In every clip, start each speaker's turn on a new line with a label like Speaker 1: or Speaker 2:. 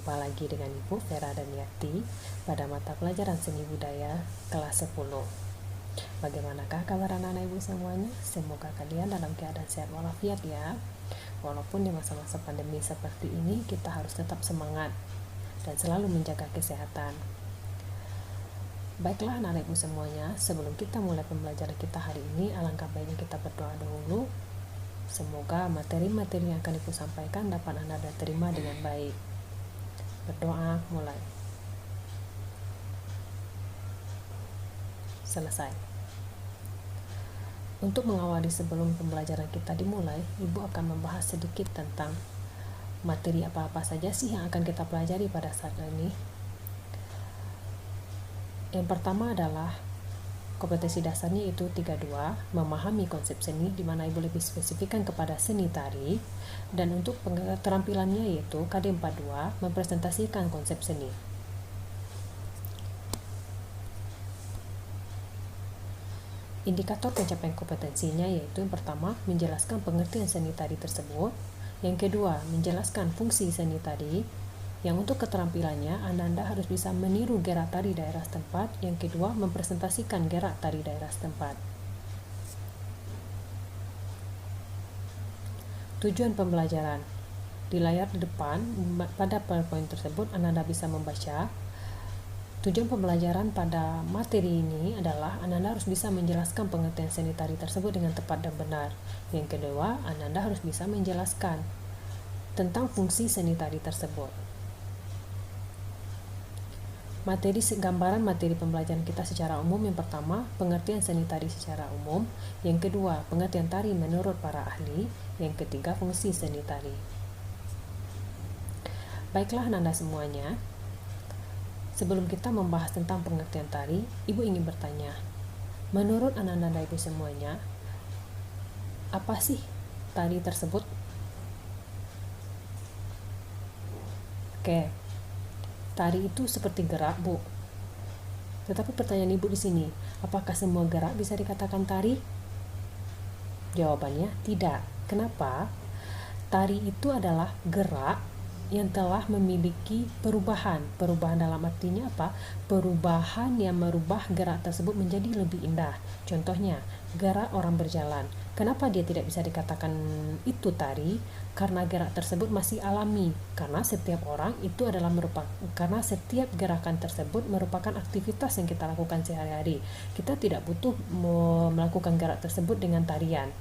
Speaker 1: Berjumpa lagi dengan Ibu Vera dan Yati pada mata pelajaran seni budaya kelas 10. Bagaimanakah kabar anak-anak Ibu semuanya? Semoga kalian dalam keadaan sehat walafiat ya. Walaupun di masa-masa pandemi seperti ini, kita harus tetap semangat dan selalu menjaga kesehatan. Baiklah anak-anak Ibu semuanya, sebelum kita mulai pembelajaran kita hari ini, alangkah baiknya kita berdoa dahulu. Semoga materi-materi yang akan Ibu sampaikan dapat Anda terima dengan baik. Berdoa, mulai. Selesai. Untuk mengawali sebelum pembelajaran kita dimulai, Ibu akan membahas sedikit tentang materi apa-apa saja sih yang akan kita pelajari pada saat ini. Yang pertama adalah kompetensi dasarnya itu 32, memahami konsep seni, di mana Ibu lebih spesifikkan kepada seni tari, dan untuk keterampilannya yaitu KD42, mempresentasikan konsep seni. Indikator pencapaian kompetensinya yaitu yang pertama, menjelaskan pengertian seni tari tersebut, yang kedua, menjelaskan fungsi seni tari, yang untuk keterampilannya Anda harus bisa meniru gerak tari daerah setempat, yang kedua, mempresentasikan gerak tari daerah setempat. Tujuan pembelajaran. Di layar depan pada PowerPoint tersebut Anda bisa membaca. Tujuan pembelajaran pada materi ini adalah Anda harus bisa menjelaskan pengertian seni tari tersebut dengan tepat dan benar. Yang kedua, Anda harus bisa menjelaskan tentang fungsi seni tari tersebut. Gambaran materi pembelajaran kita secara umum. Yang pertama, pengertian seni tari secara umum. Yang kedua, pengertian tari menurut para ahli. Yang ketiga, fungsi seni tari. Baiklah Anda semuanya, sebelum kita membahas tentang pengertian tari, Ibu ingin bertanya, menurut Anda Ibu semuanya, apa sih tari tersebut? Oke. Tari itu seperti gerak, Bu. Tetapi pertanyaan Ibu di sini, apakah semua gerak bisa dikatakan tari? Jawabannya tidak. Kenapa? Tari itu adalah gerak yang telah memiliki perubahan. Perubahan dalam artinya apa? Perubahan yang merubah gerak tersebut menjadi lebih indah. Contohnya, gerak orang berjalan. Kenapa dia tidak bisa dikatakan itu tari? Karena gerak tersebut masih alami. Karena setiap gerakan tersebut merupakan aktivitas yang kita lakukan sehari-hari. Kita tidak butuh melakukan gerak tersebut dengan tarian.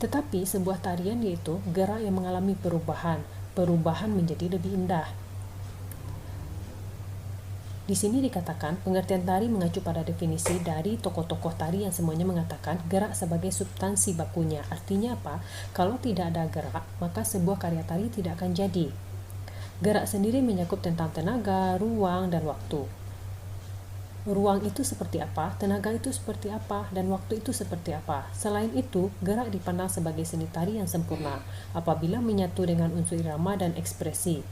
Speaker 1: Tetapi sebuah tarian yaitu gerak yang mengalami perubahan menjadi lebih indah. Di sini dikatakan pengertian tari mengacu pada definisi dari tokoh-tokoh tari yang semuanya mengatakan gerak sebagai substansi bakunya. Artinya apa? Kalau tidak ada gerak, maka sebuah karya tari tidak akan jadi. Gerak sendiri mencakup tentang tenaga, ruang, dan waktu. Ruang itu seperti apa, tenaga itu seperti apa, dan waktu itu seperti apa. Selain itu, gerak dipandang sebagai seni tari yang sempurna apabila menyatu dengan unsur irama dan ekspresi.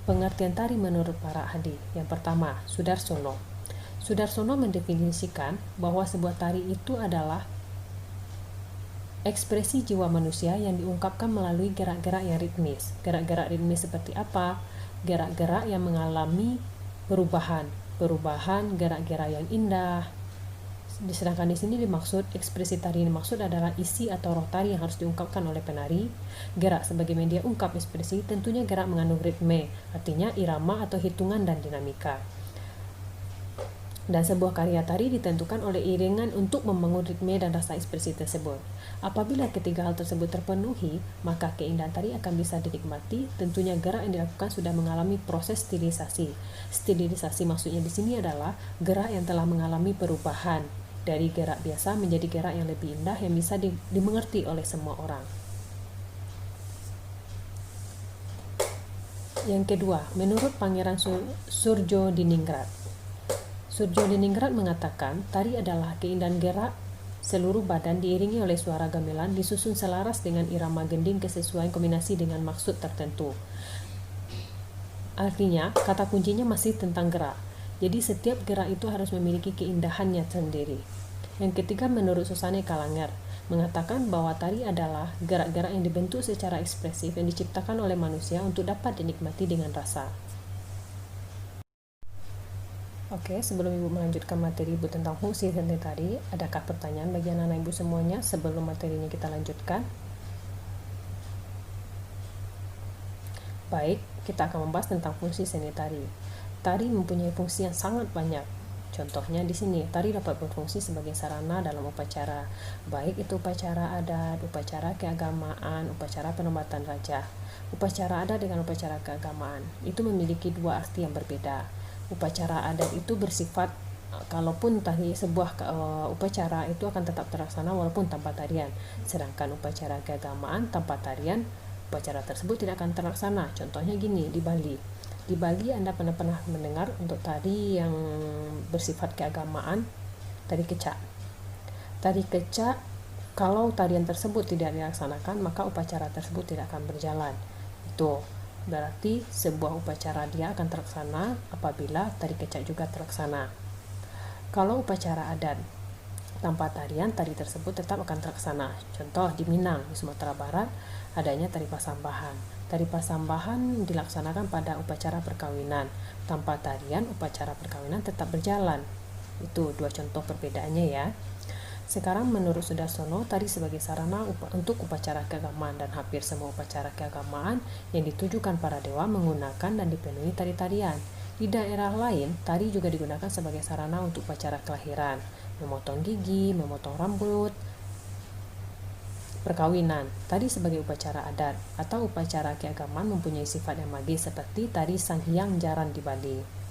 Speaker 1: Pengertian tari menurut para ahli. Yang pertama, Sudarsono. Sudarsono mendefinisikan bahwa sebuah tari itu adalah ekspresi jiwa manusia yang diungkapkan melalui gerak-gerak yang ritmis. Gerak-gerak ritmis seperti apa? Gerak-gerak yang mengalami perubahan, gerak-gerak yang indah. Sedangkan di sini dimaksud ekspresi tari yang dimaksud adalah isi atau roh tari yang harus diungkapkan oleh penari. Gerak sebagai media ungkap ekspresi tentunya gerak mengandung ritme, artinya irama atau hitungan dan dinamika. Dan sebuah karya tari ditentukan oleh iringan untuk membangun ritme dan rasa ekspresi tersebut. Apabila ketiga hal tersebut terpenuhi, maka keindahan tari akan bisa dinikmati. Tentunya gerak yang dilakukan sudah mengalami proses stilisasi. Stilisasi maksudnya di sini adalah gerak yang telah mengalami perubahan dari gerak biasa menjadi gerak yang lebih indah yang bisa dimengerti oleh semua orang. Yang kedua, menurut Pangeran Surjodiningrat. Surjodiningrat mengatakan, tari adalah keindahan gerak seluruh badan diiringi oleh suara gamelan disusun selaras dengan irama gending kesesuaian kombinasi dengan maksud tertentu. Artinya, kata kuncinya masih tentang gerak. Jadi setiap gerak itu harus memiliki keindahannya sendiri. Yang ketiga, menurut Susanne Kalanger, mengatakan bahwa tari adalah gerak-gerak yang dibentuk secara ekspresif yang diciptakan oleh manusia untuk dapat dinikmati dengan rasa. Oke, sebelum Ibu melanjutkan materi Ibu tentang fungsi seni tari, adakah pertanyaan bagi anak-anak Ibu semuanya sebelum materinya kita lanjutkan? Baik, kita akan membahas tentang fungsi seni tari. Tari mempunyai fungsi yang sangat banyak. Contohnya di sini, tari dapat berfungsi sebagai sarana dalam upacara, baik itu upacara adat, upacara keagamaan, upacara penobatan raja. Upacara adat dengan upacara keagamaan itu memiliki dua arti yang berbeda. Upacara adat itu bersifat kalaupun tadi sebuah upacara itu akan tetap terlaksana walaupun tanpa tarian. Sedangkan upacara keagamaan tanpa tarian, upacara tersebut tidak akan terlaksana. Contohnya gini, di Bali. Di Bali Anda pernah mendengar untuk tari yang bersifat keagamaan, tari kecak. Tari kecak, kalau tarian tersebut tidak dilaksanakan, maka upacara tersebut tidak akan berjalan. Itu berarti sebuah upacara dia akan terlaksana apabila tari kecak juga terlaksana. Kalau upacara adat tanpa tarian, tari tersebut tetap akan terlaksana. Contoh di Minang, di Sumatera Barat, adanya tari pasambahan. Tari pasambahan dilaksanakan pada upacara perkawinan. Tanpa tarian, upacara perkawinan tetap berjalan. Itu dua contoh perbedaannya ya. Sekarang menurut Sudarsono, tari sebagai sarana untuk upacara keagamaan dan hampir semua upacara keagamaan yang ditujukan para dewa menggunakan dan dipenuhi tari-tarian. Di daerah lain, tari juga digunakan sebagai sarana untuk upacara kelahiran, memotong gigi, memotong rambut, perkawinan. Tari sebagai upacara adat atau upacara keagamaan mempunyai sifat yang magis seperti tari Sang Hyang Jaran di Bali.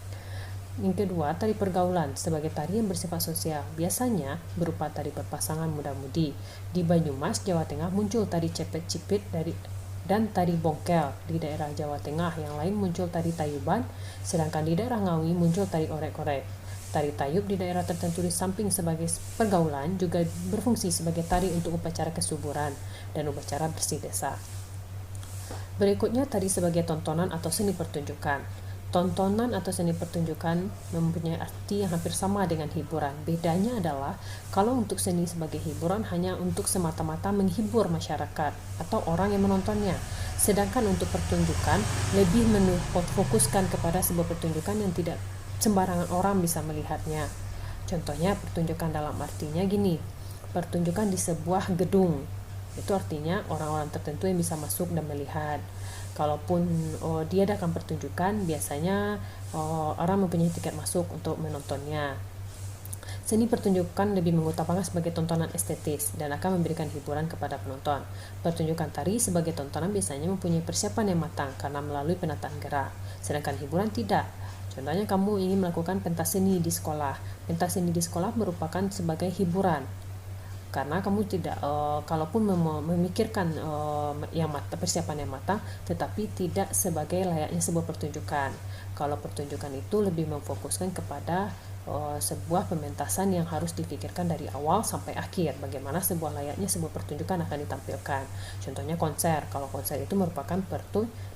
Speaker 1: Yang kedua, tari pergaulan sebagai tari yang bersifat sosial, biasanya berupa tari berpasangan muda-mudi. Di Banyumas, Jawa Tengah muncul tari cepet-cipit dan tari bongkel. Di daerah Jawa Tengah yang lain muncul tari tayuban, sedangkan di daerah Ngawi muncul tari orek-orek. Tari tayub di daerah tertentu di samping sebagai pergaulan juga berfungsi sebagai tari untuk upacara kesuburan dan upacara bersih desa. Berikutnya, tari sebagai tontonan atau seni pertunjukan. Tontonan atau seni pertunjukan mempunyai arti yang hampir sama dengan hiburan. Bedanya adalah kalau untuk seni sebagai hiburan hanya untuk semata-mata menghibur masyarakat atau orang yang menontonnya. Sedangkan untuk pertunjukan lebih fokuskan kepada sebuah pertunjukan yang tidak sembarangan orang bisa melihatnya. Contohnya pertunjukan dalam artinya gini, pertunjukan di sebuah gedung. Itu artinya orang-orang tertentu yang bisa masuk dan melihat. Kalaupun diadakan pertunjukan, biasanya orang mempunyai tiket masuk untuk menontonnya. Seni pertunjukan lebih mengutamakan sebagai tontonan estetis dan akan memberikan hiburan kepada penonton. Pertunjukan tari sebagai tontonan biasanya mempunyai persiapan yang matang karena melalui penataan gerak, sedangkan hiburan tidak. Contohnya kamu ingin melakukan pentas seni di sekolah. Pentas seni di sekolah merupakan sebagai hiburan. Karena kamu tidak, kalaupun memikirkan persiapan yang matang, tetapi tidak sebagai layaknya sebuah pertunjukan. Kalau pertunjukan itu lebih memfokuskan kepada sebuah pementasan yang harus dipikirkan dari awal sampai akhir. Bagaimana layaknya sebuah pertunjukan akan ditampilkan. Contohnya konser. Kalau konser itu merupakan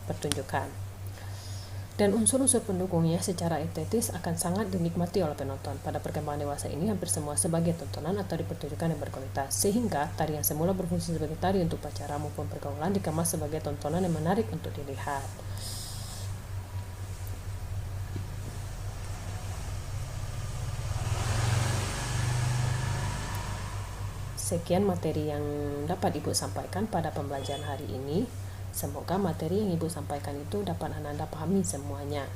Speaker 1: pertunjukan. Dan unsur-unsur pendukungnya secara estetis akan sangat dinikmati oleh penonton. Pada perkembangan dewasa ini hampir semua sebagai tontonan atau dipertunjukkan yang berkualitas, sehingga tari yang semula berfungsi sebagai tari untuk upacara maupun pergaulan dikemas sebagai tontonan yang menarik untuk dilihat. Sekian materi yang dapat Ibu sampaikan pada pembelajaran hari ini. Semoga materi yang Ibu sampaikan itu dapat Anda pahami semuanya.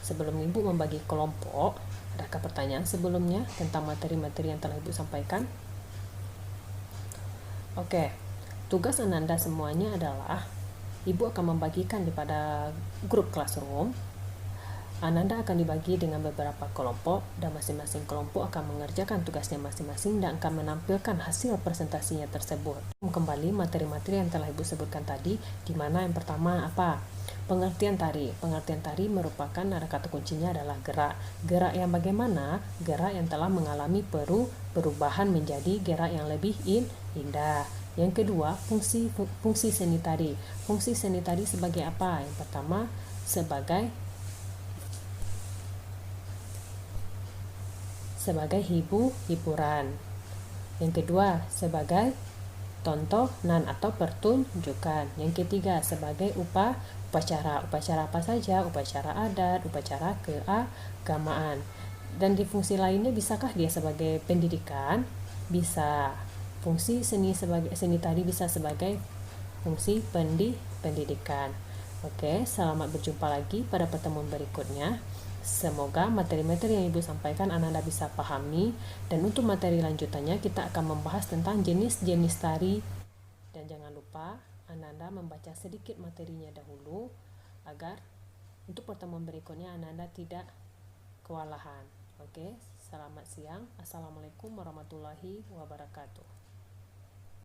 Speaker 1: Sebelum Ibu membagi kelompok, adakah pertanyaan sebelumnya tentang materi-materi yang telah Ibu sampaikan? Oke, tugas Anda semuanya adalah Ibu akan membagikan pada grup classroom. Ananda akan dibagi dengan beberapa kelompok dan masing-masing kelompok akan mengerjakan tugasnya masing-masing dan akan menampilkan hasil presentasinya tersebut. Kembali materi-materi yang telah Ibu sebutkan tadi, di mana yang pertama apa? Pengertian tari. Pengertian tari merupakan ada kata kuncinya adalah gerak. Gerak yang bagaimana? Gerak yang telah mengalami perubahan menjadi gerak yang lebih indah. Yang kedua, fungsi seni tari. Fungsi seni tari sebagai apa? Yang pertama, sebagai hiburan. Yang kedua, sebagai tontonan atau pertunjukan. Yang ketiga, sebagai upacara. Upacara apa saja? Upacara adat, upacara keagamaan. Dan di fungsi lainnya, bisakah dia sebagai pendidikan? Bisa. Fungsi seni tadi bisa sebagai fungsi pendidikan. Oke, selamat berjumpa lagi pada pertemuan berikutnya. Semoga materi-materi yang Ibu sampaikan Ananda bisa pahami, dan untuk materi lanjutannya kita akan membahas tentang jenis-jenis tari. Dan jangan lupa Ananda membaca sedikit materinya dahulu agar untuk pertemuan berikutnya Ananda tidak kewalahan. Oke, selamat siang. Assalamualaikum warahmatullahi wabarakatuh.